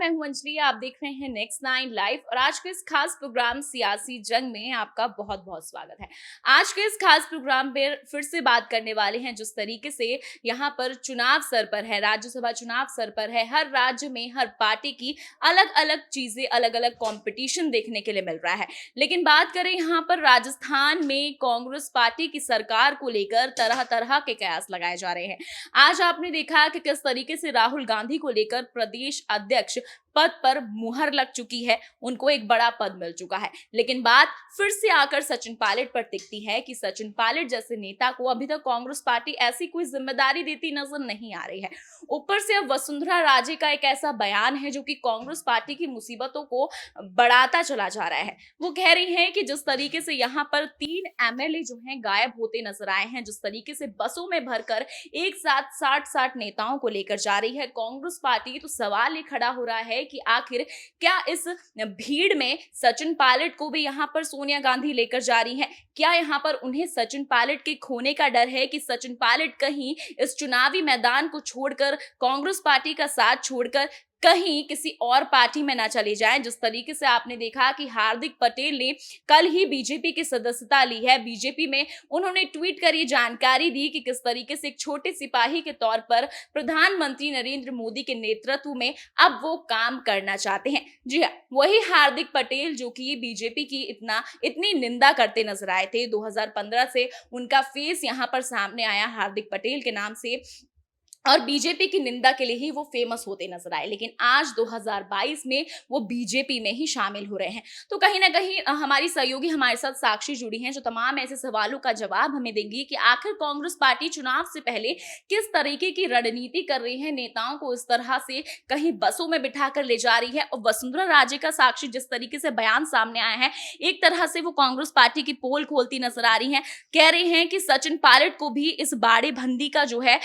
मैं हूं अंजलि। आप देख रहे हैं नेक्स्ट नाइन लाइव और आज के इस खास प्रोग्राम सियासी जंग में आपका बहुत बहुत स्वागत है। आज के इस खास प्रोग्राम में फिर से बात करने वाले हैं जिस तरीके से यहाँ पर चुनाव सर पर है, राज्यसभा चुनाव सर पर है। हर राज्य में हर पार्टी की अलग अलग चीजें, अलग अलग कंपटीशन देखने के लिए मिल रहा है। लेकिन बात करें यहाँ पर राजस्थान में कांग्रेस पार्टी की सरकार को लेकर तरह तरह के कयास लगाए जा रहे हैं। आज आपने देखा कि किस तरीके से राहुल गांधी को लेकर प्रदेश अध्यक्ष पद पर मुहर लग चुकी है, उनको एक बड़ा पद मिल चुका है। लेकिन बात फिर से आकर सचिन पायलट पर टिकती है कि सचिन पायलट जैसे नेता को अभी तक कांग्रेस पार्टी ऐसी कोई जिम्मेदारी देती नजर नहीं आ रही है। ऊपर से अब वसुंधरा राजे का एक ऐसा बयान है जो कि कांग्रेस पार्टी की मुसीबतों को बढ़ाता चला जा रहा है। वो कह रही हैं कि जिस तरीके से यहाँ पर 3 एमएलए जो हैं गायब होते नजर आए हैं, जिस तरीके से बसों में भरकर एक साथ 60 नेताओं को लेकर जा रही है कांग्रेस पार्टी, तो सवाल ये खड़ा हो रहा है कि आखिर क्या इस भीड़ में सचिन पायलट को भी यहाँ पर सोनिया गांधी लेकर जा रही हैं? क्या यहाँ पर उन्हें सचिन पायलट के खोने का डर है कि सचिन पायलट कहीं इस चुनावी मैदान को छोड़कर, कांग्रेस पार्टी का साथ छोड़कर कहीं किसी और पार्टी में ना चले जाएं? जिस तरीके से आपने देखा कि हार्दिक पटेल ने कल ही बीजेपी की सदस्यता ली है। बीजेपी में उन्होंने ट्वीट कर ये जानकारी दी कि किस तरीके से एक छोटे सिपाही के तौर पर प्रधानमंत्री नरेंद्र मोदी के नेतृत्व में अब वो काम करना चाहते हैं। जी हाँ, वही हार्दिक पटेल जो कि बीजेपी की इतनी निंदा करते नजर आए थे। 2015 से उनका फेस यहाँ पर सामने आया हार्दिक पटेल के नाम से और बीजेपी की निंदा के लिए ही वो फेमस होते नजर आए। लेकिन आज 2022 में वो बीजेपी में ही शामिल हो रहे हैं। तो कहीं ना कहीं हमारी सहयोगी हमारे साथ साक्षी जुड़ी हैं जो तमाम ऐसे सवालों का जवाब हमें देंगी कि आखिर कांग्रेस पार्टी चुनाव से पहले किस तरीके की रणनीति कर रही है, नेताओं को इस तरह से कहीं बसों में बिठा कर ले जा रही है। और वसुंधरा राजे का साक्षी जिस तरीके से बयान सामने आया है, एक तरह से वो कांग्रेस पार्टी की पोल खोलती नजर आ रही है। कह रहे हैं कि सचिन पायलट को भी इस बाड़े बंदी का जो है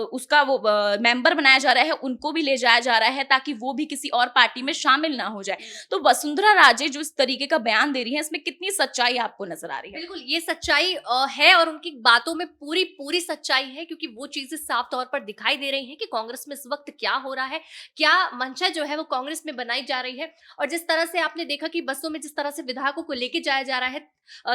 उसका वो मेंबर बनाया जा रहा है, उनको भी ले जाया जा रहा है ताकि वो भी किसी और पार्टी में शामिल ना हो जाए। तो वसुंधरा राजे जो इस तरीके का बयान दे रही है, इसमें कितनी सच्चाई आपको नजर आ रही है? बिल्कुल, ये सच्चाई है और उनकी बातों में पूरी पूरी सच्चाई है, क्योंकि वो चीजें साफ तौर पर दिखाई दे रही हैं कि कांग्रेस में इस वक्त क्या हो रहा है, क्या मंशा जो है वो कांग्रेस में बनाई जा रही है। और जिस तरह से आपने देखा कि बसों में जिस तरह से विधायकों को लेके जाया जा रहा है,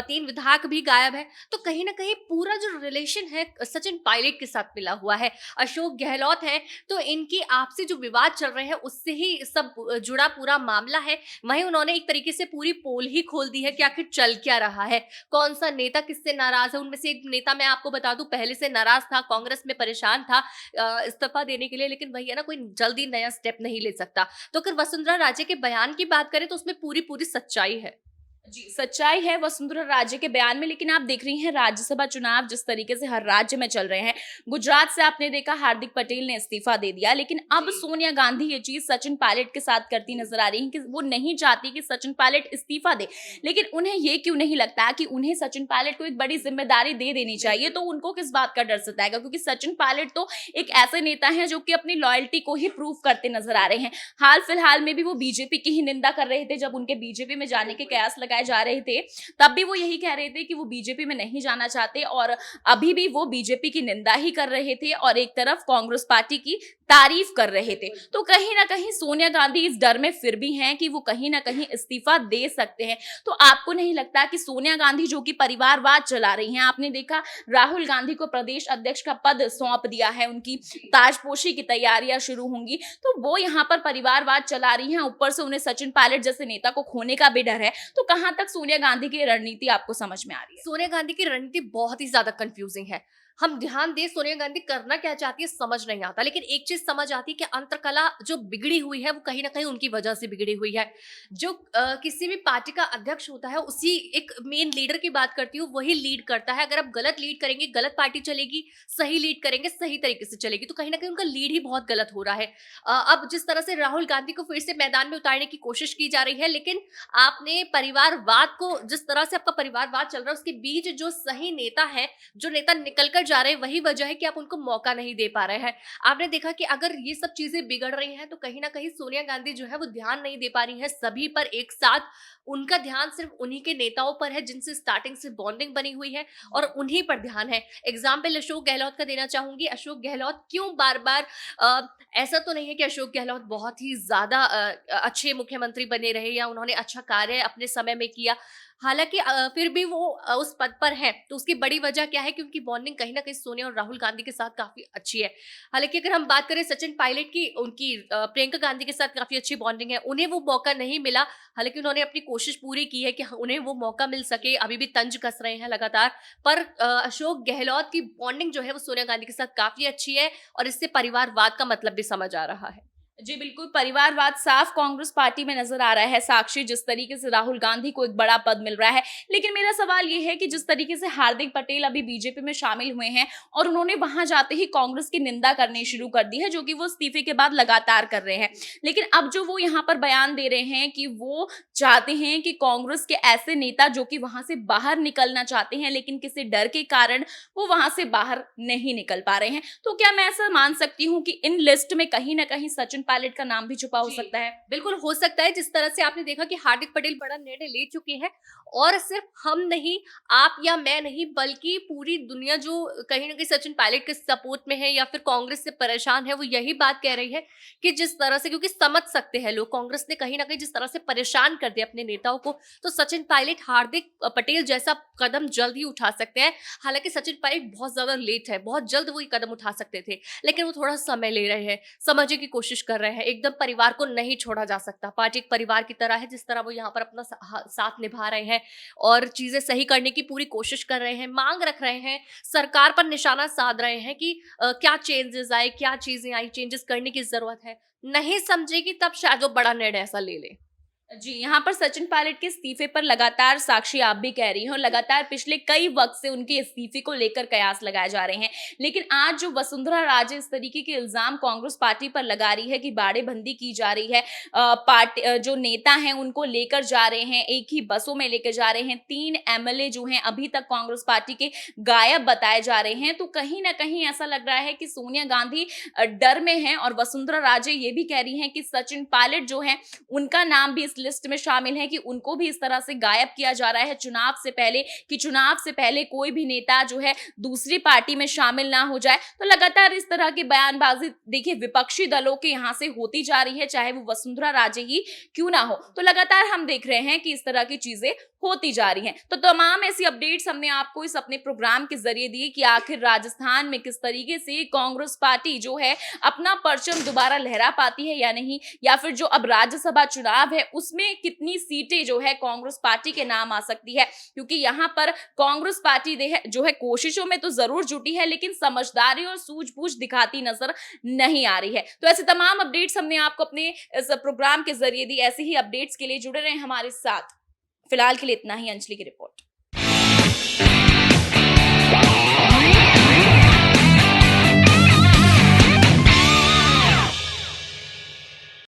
3 विधायक भी गायब है, तो कहीं ना कहीं पूरा जो रिलेशन है सचिन पायलट के साथ मिला हुआ है। अशोक गहलोत है, तो इनकी आपसी जो विवाद चल रहे हैं उससे ही सब जुड़ा पूरा मामला है। वहीं उन्होंने एक तरीके से पूरी पोल ही खोल दी है कि आखिर चल क्या रहा है, कौन सा नेता किससे नाराज है। उनमें से एक नेता मैं आपको बता दूं पहले से नाराज था, कांग्रेस में परेशान था इस्तीफा देने के लिए, लेकिन वही है ना, कोई जल्दी नया स्टेप नहीं ले सकता। तो अगर वसुंधरा राजे के बयान की बात करें तो उसमें पूरी पूरी सच्चाई है। जी, सच्चाई है वसुंधरा राजे के बयान में। लेकिन आप देख रही हैं राज्यसभा चुनाव जिस तरीके से हर राज्य में चल रहे हैं। गुजरात से आपने देखा हार्दिक पटेल ने इस्तीफा दे दिया, लेकिन अब सोनिया गांधी ये चीज सचिन पायलट के साथ करती नजर आ रही है कि वो नहीं चाहती कि सचिन पायलट इस्तीफा दे। लेकिन उन्हें ये क्यों नहीं लगता कि उन्हें सचिन पायलट को एक बड़ी जिम्मेदारी दे देनी चाहिए? तो उनको किस बात का डर सताएगा? क्योंकि सचिन पायलट तो एक ऐसे नेता है जो कि अपनी लॉयल्टी को ही प्रूव करते नजर आ रहे हैं। हाल फिलहाल में भी वो बीजेपी की ही निंदा कर रहे थे। जब उनके बीजेपी में जाने के कयास लगाए जा रहे थे तब भी वो यही कह रहे थे कि वो बीजेपी में नहीं जाना चाहते, और अभी भी वो बीजेपी की निंदा ही कर रहे थे और एक तरफ कांग्रेस पार्टी की तारीफ कर रहे थे। तो कहीं ना कहीं सोनिया गांधी इस डर में फिर भी हैं कि वो कहीं ना कहीं इस्तीफा दे सकते हैं। तो आपको नहीं लगता कि सोनिया गांधी जो कि परिवारवाद चला रही हैं, आपने देखा राहुल गांधी को प्रदेश अध्यक्ष का पद सौंप दिया है, उनकी ताजपोशी की तैयारियां शुरू होंगी, तो वो यहाँ पर परिवारवाद चला रही हैं। ऊपर से उन्हें सचिन पायलट जैसे नेता को खोने का भी डर है। तो कहां तक सोनिया गांधी की रणनीति आपको समझ में आ रही है? सोनिया गांधी की रणनीति बहुत ही ज्यादा कंफ्यूजिंग है। हम ध्यान दें सोनिया गांधी करना क्या चाहती है समझ नहीं आता, लेकिन एक चीज समझ आती है कि अंतरकला जो बिगड़ी हुई है वो कहीं ना कहीं उनकी वजह से बिगड़ी हुई है। जो किसी भी पार्टी का अध्यक्ष होता है, उसी एक मेन लीडर की बात करती हूँ, वही लीड करता है। अगर आप गलत लीड करेंगे गलत पार्टी चलेगी, सही लीड करेंगे सही तरीके से चलेगी। तो कहीं ना कहीं उनका लीड ही बहुत गलत हो रहा है। अब जिस तरह से राहुल गांधी को फिर से मैदान में उतारने की कोशिश की जा रही है, लेकिन आपने परिवारवाद को, जिस तरह से आपका परिवारवाद चल रहा है, उसके बीच जो सही नेता है, जो नेता निकल कर लेकर जा रहे हैं, वही वजह है कि आप उनको मौका नहीं दे पा रहे हैं। आपने देखा कि अगर ये सब चीजें बिगड़ रही हैं तो कहीं ना कहीं सोनिया गांधी जो है वो ध्यान नहीं दे पा रही है सभी पर एक साथ। उनका ध्यान सिर्फ उन्हीं के नेताओं पर है जिनसे स्टार्टिंग से बॉन्डिंग बनी हुई है और उन्हीं पर ध्यान है। एग्जाम्पल अशोक गहलोत का देना चाहूंगी। अशोक गहलोत क्यों बार बार ऐसा तो नहीं है कि अशोक गहलोत बहुत ही ज्यादा अच्छे मुख्यमंत्री बने रहे या उन्होंने अच्छा कार्य अपने समय में किया। हालांकि फिर भी वो उस पद पर है तो उसकी बड़ी वजह क्या है कि उनकी बॉन्डिंग कहीं ना कहीं सोनिया और राहुल गांधी के साथ काफी अच्छी है। हालांकि अगर हम बात करें सचिन पायलट की, उनकी प्रियंका गांधी के साथ काफी अच्छी बॉन्डिंग है, उन्हें वो मौका नहीं मिला। हालांकि उन्होंने अपनी कोशिश पूरी की है कि उन्हें वो मौका मिल सके, अभी भी तंज कस रहे हैं लगातार। पर अशोक गहलोत की बॉन्डिंग जो है वो सोनिया गांधी के साथ काफी अच्छी है और इससे परिवारवाद का मतलब भी समझ आ रहा है। जी बिल्कुल, परिवारवाद साफ कांग्रेस पार्टी में नजर आ रहा है साक्षी, जिस तरीके से राहुल गांधी को एक बड़ा पद मिल रहा है। लेकिन मेरा सवाल ये है कि जिस तरीके से हार्दिक पटेल अभी बीजेपी में शामिल हुए हैं और उन्होंने वहां जाते ही कांग्रेस की निंदा करनी शुरू कर दी है, जो कि वो इस्तीफे के बाद लगातार कर रहे हैं। लेकिन अब जो वो यहाँ पर बयान दे रहे हैं कि वो चाहते हैं कि कांग्रेस के ऐसे नेता जो कि वहां से बाहर निकलना चाहते हैं लेकिन किसी डर के कारण वो वहां से बाहर नहीं निकल पा रहे हैं, तो क्या मैं ऐसा मान सकती हूँ कि इन लिस्ट में कहीं ना कहीं सचिन पायलट का नाम भी छुपा हो सकता है? बिल्कुल हो सकता है। जिस तरह से आपने देखा कि हार्दिक पटेल बड़ा निर्णय ले चुके हैं और सिर्फ हम नहीं, आप या मैं नहीं, बल्कि पूरी दुनिया जो कहीं ना कहीं सचिन पायलट के सपोर्ट में है या फिर कांग्रेस से परेशान है, वो यही बात कह रही है कि जिस तरह से, क्योंकि समझ सकते हैं लोग कांग्रेस ने कहीं ना कहीं जिस तरह से परेशान कर दिया अपने नेताओं को, तो सचिन पायलट हार्दिक पटेल जैसा कदम जल्द ही उठा सकते हैं। हालांकि सचिन पायलट बहुत ज्यादा लेट है, बहुत जल्द वो ये कदम उठा सकते थे, लेकिन वो थोड़ा समय ले रहे हैं, समझने की कोशिश कर रहे हैं। एकदम परिवार को नहीं छोड़ा जा सकता, पार्टी एक परिवार की तरह है। जिस तरह वो यहाँ पर अपना साथ निभा रहे हैं और चीजें सही करने की पूरी कोशिश कर रहे हैं, मांग रख रहे हैं, सरकार पर निशाना साध रहे हैं कि क्या चेंजेस आए, क्या चीजें आई, चेंजेस करने की जरूरत है। नहीं समझेगी तब शायद वो बड़ा निर्णय ऐसा ले ले। जी, यहाँ पर सचिन पायलट के इस्तीफे पर लगातार साक्षी आप भी कह रही हो, लगातार पिछले कई वक्त से उनके इस्तीफे को लेकर कयास लगाए जा रहे हैं। लेकिन आज जो वसुंधरा राजे इस तरीके के इल्जाम कांग्रेस पार्टी पर लगा रही है कि बाड़ेबंदी की जा रही है, पार्टी जो नेता हैं उनको लेकर जा रहे हैं, एक ही बसों में लेकर जा रहे हैं, 3 एमएलए जो हैं अभी तक कांग्रेस पार्टी के गायब बताए जा रहे हैं, तो कहीं ना कहीं ऐसा लग रहा है कि सोनिया गांधी डर में है और वसुंधरा राजे ये भी कह रही हैं कि सचिन पायलट जो है उनका नाम भी इस लिस्ट में शामिल है कि उनको भी इस तरह से गायब किया जा रहा है चुनाव से पहले, कि चुनाव से पहले कोई भी नेता जो है दूसरी पार्टी में शामिल ना हो जाए। तो लगातार इस तरह की बयानबाजी देखिए विपक्षी दलों के यहां से होती जा रही है, चाहे वो वसुंधरा राजे ही क्यों ना हो। तो लगातार हम देख रहे हैं कि इस तरह की चीजें होती जा रही हैं। तो तमाम ऐसी अपडेट्स हमने आपको इस अपने प्रोग्राम के जरिए दिए कि आखिर राजस्थान में किस तरीके से कांग्रेस पार्टी जो है अपना परचम दोबारा लहरा पाती है या नहीं, या फिर जो अब राज्यसभा चुनाव है उसमें कितनी सीटें जो है कांग्रेस पार्टी के नाम आ सकती है। क्योंकि यहाँ पर कांग्रेस पार्टी जो है कोशिशों में तो जरूर जुटी है लेकिन समझदारी और सूझबूझ दिखाती नजर नहीं आ रही है। तो ऐसे तमाम अपडेट्स हमने आपको अपने इस प्रोग्राम के जरिए दी। ऐसे ही अपडेट्स के लिए जुड़े रहे हमारे साथ। फिलहाल के लिए इतना ही। अंजलि की रिपोर्ट।